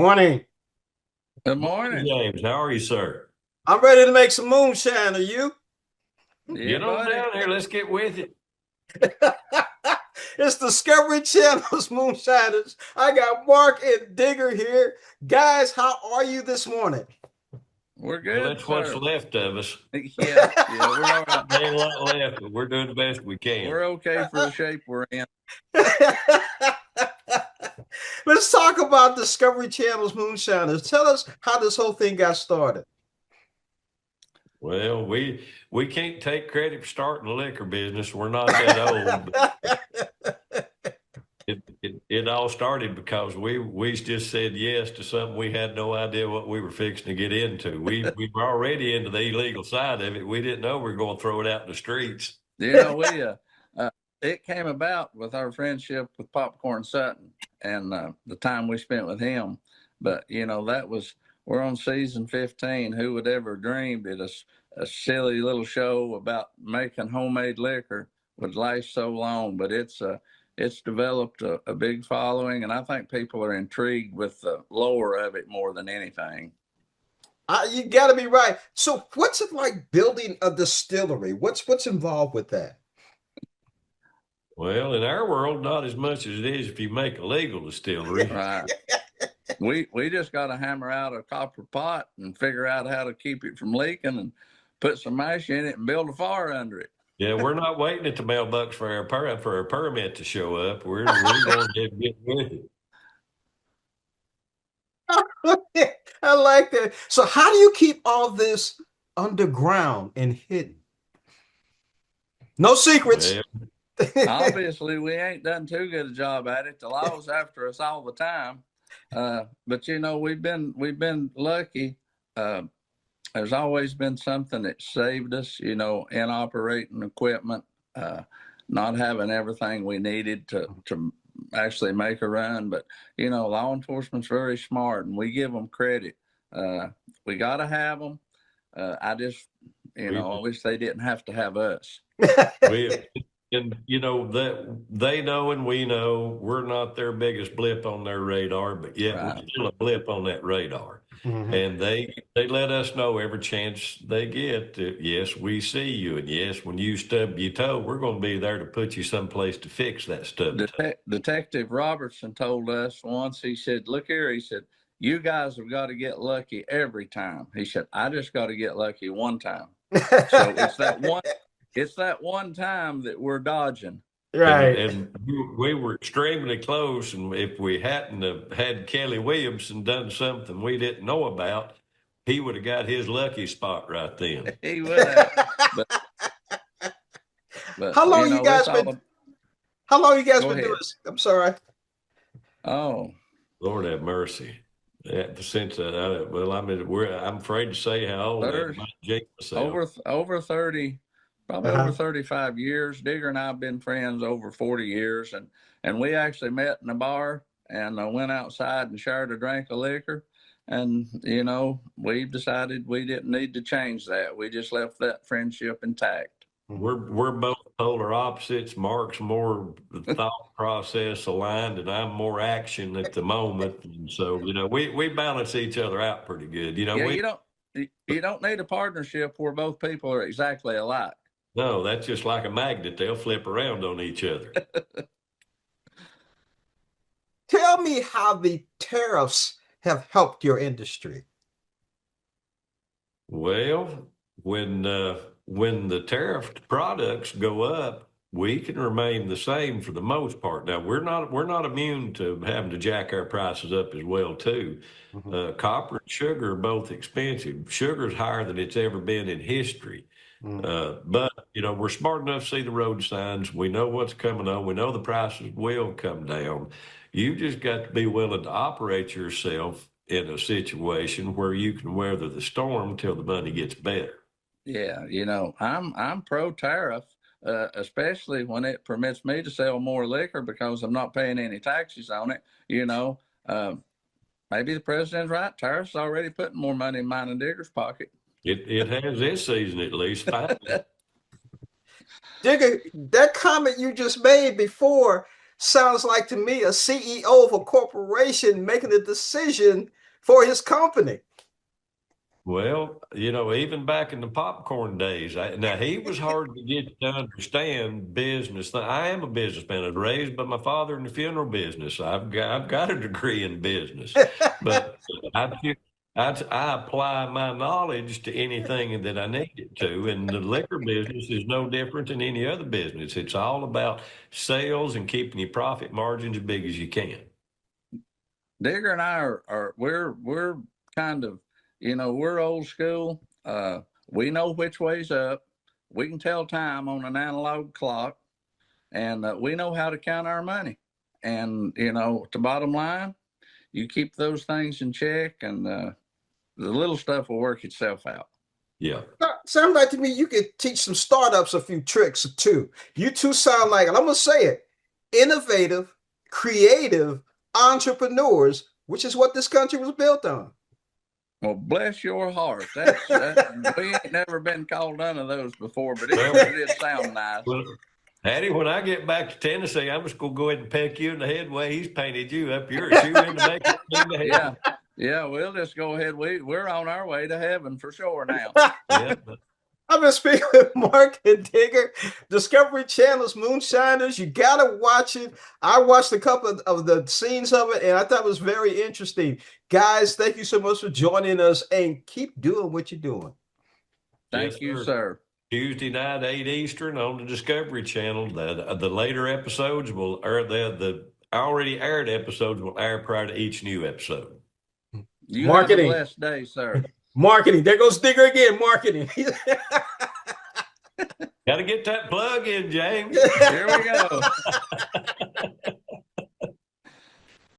Morning. Good Morning, morning. James. How are you, sir? I'm ready to make some moonshine. Are you? Yeah, Get on buddy. down here. Let's get with it. It's Discovery Channel's Moonshiners. I got Mark and Digger here. Guys, how are you this morning? We're Well, good, that's what's sir. left of us. Yeah, we're all right. There ain't a lot left, but we're doing the best we can. We're okay for the shape we're in. Let's talk about Discovery Channel's Moonshiners. Tell us how this whole thing got started. Well, we can't take credit for starting the liquor business. We're not that old. It all started because we just said yes to something we had no idea what we were fixing to get into. We were already into the illegal side of it. We didn't know we were going to throw it out in the streets. We it came about with our friendship with Popcorn Sutton and the time we spent with him. But we're on season 15. Who would ever dreamed that a silly little show about making homemade liquor would last so long? But it's developed a big following, and I think people are intrigued with the lore of it more than anything. You got to be right. So, what's it like building a distillery? What's involved with that? Well, in our world, not as much as it is if you make a legal distillery. Right. We just got to hammer out a copper pot and figure out how to keep it from leaking and put some mash in it and build a fire under it. Yeah, we're not waiting at the mailbox for our permit to show up. We're going to get with it. I like that. So, how do you keep all this underground and hidden? No secrets. Well, Obviously, we ain't done too good a job at it. The law's after us all the time. But we've been lucky. There's always been something that saved us, in operating equipment, not having everything we needed to actually make a run. But, law enforcement's very smart and we give them credit. We got to have them. I just, I wish they didn't have to have us. we and that they know and we know we're not their biggest blip on their radar, but yet Right. we're still a blip on that radar. Mhm. And they let us know every chance they get that yes, we see you, and yes, when you stub your toe, we're going to be there to put you someplace to fix that stub toe. Detective Robertson told us once, he said, look here, he said, you guys have got to get lucky every time. He said, I just got to get lucky one time. So it's that one time that we're dodging. Right. And we were extremely close, and if we hadn't have had Kelly Williamson done something we didn't know about, he would have got his lucky spot right then. He would have. But, How long you guys it's been? all. How long you guys Go been doing ahead. this? I'm sorry. Oh, Lord have mercy. Since I'm afraid to say how old I there's might jinx myself. over 30, probably over Uh-huh. 35 years. Digger and I have been friends over 40 years, and we actually met in a bar and went outside and shared a drink of liquor. And we decided we didn't need to change that. We just left that friendship intact. We're both polar opposites. Mark's more the thought process aligned, and I'm more action at the moment. And so, we balance each other out pretty good. Yeah, you don't need a partnership where both people are exactly alike. No, that's just like a magnet. They'll flip around on each other. Tell me how the tariffs have helped your industry. Well, when the tariff products go up, we can remain the same for the most part. Now we're not immune to having to jack our prices up as well too. Mhm. Copper and sugar are both expensive. Sugar's higher than it's ever been in history. Mhm. But we're smart enough to see the road signs. We know what's coming on. We know the prices will come down. You just got to be willing to operate yourself in a situation where you can weather the storm till the money gets better. Yeah, I'm pro tariff, especially when it permits me to sell more liquor because I'm not paying any taxes on it. Uh, maybe the president's right. Tariffs already putting more money in mine and Digger's pocket. It has this season at least. Finally. Digger, that comment you just made before, sounds like to me a CEO of a corporation making a decision for his company. Well, even back in the popcorn days, now he was hard to get to understand business. I am a businessman. I was raised by my father in the funeral business. I've got a degree in business, but I apply my knowledge to anything that I need it to. And the liquor business is no different than any other business. It's all about sales and keeping your profit margins as big as you can. Digger and I we're kind of, we're old school. We know which way's up. We can tell time on an analog clock, and we know how to count our money. And, the bottom line, you keep those things in check, and the little stuff will work itself out. Yeah. Sounds like to me you could teach some startups a few tricks too. You two sound like, and I'm going to say it, innovative, creative entrepreneurs, which is what this country was built on. Well, bless your heart. We ain't never been called none of those before, but it did sound nice. Well, Hattie, when I get back to Tennessee, I'm just going to go ahead and peck you in the head the way he's painted you up. You're a shoe in to make it in the head. Yeah, we'll just go ahead. We're on our way to heaven for sure now. Yeah. I've been speaking with Mark and Digger, Discovery Channel's Moonshiners. You got to watch it. I watched a couple of the scenes of it, and I thought it was very interesting. Guys, thank you so much for joining us, and keep doing what you're doing. Thank you, sir. Tuesday night, 8 Eastern on the Discovery Channel. The later episodes will, or the already aired episodes will air prior to each new episode. You marketing. Have a blessed day, sir. Marketing. There goes Digger again. Marketing. Got to get that plug in, James. Here we go.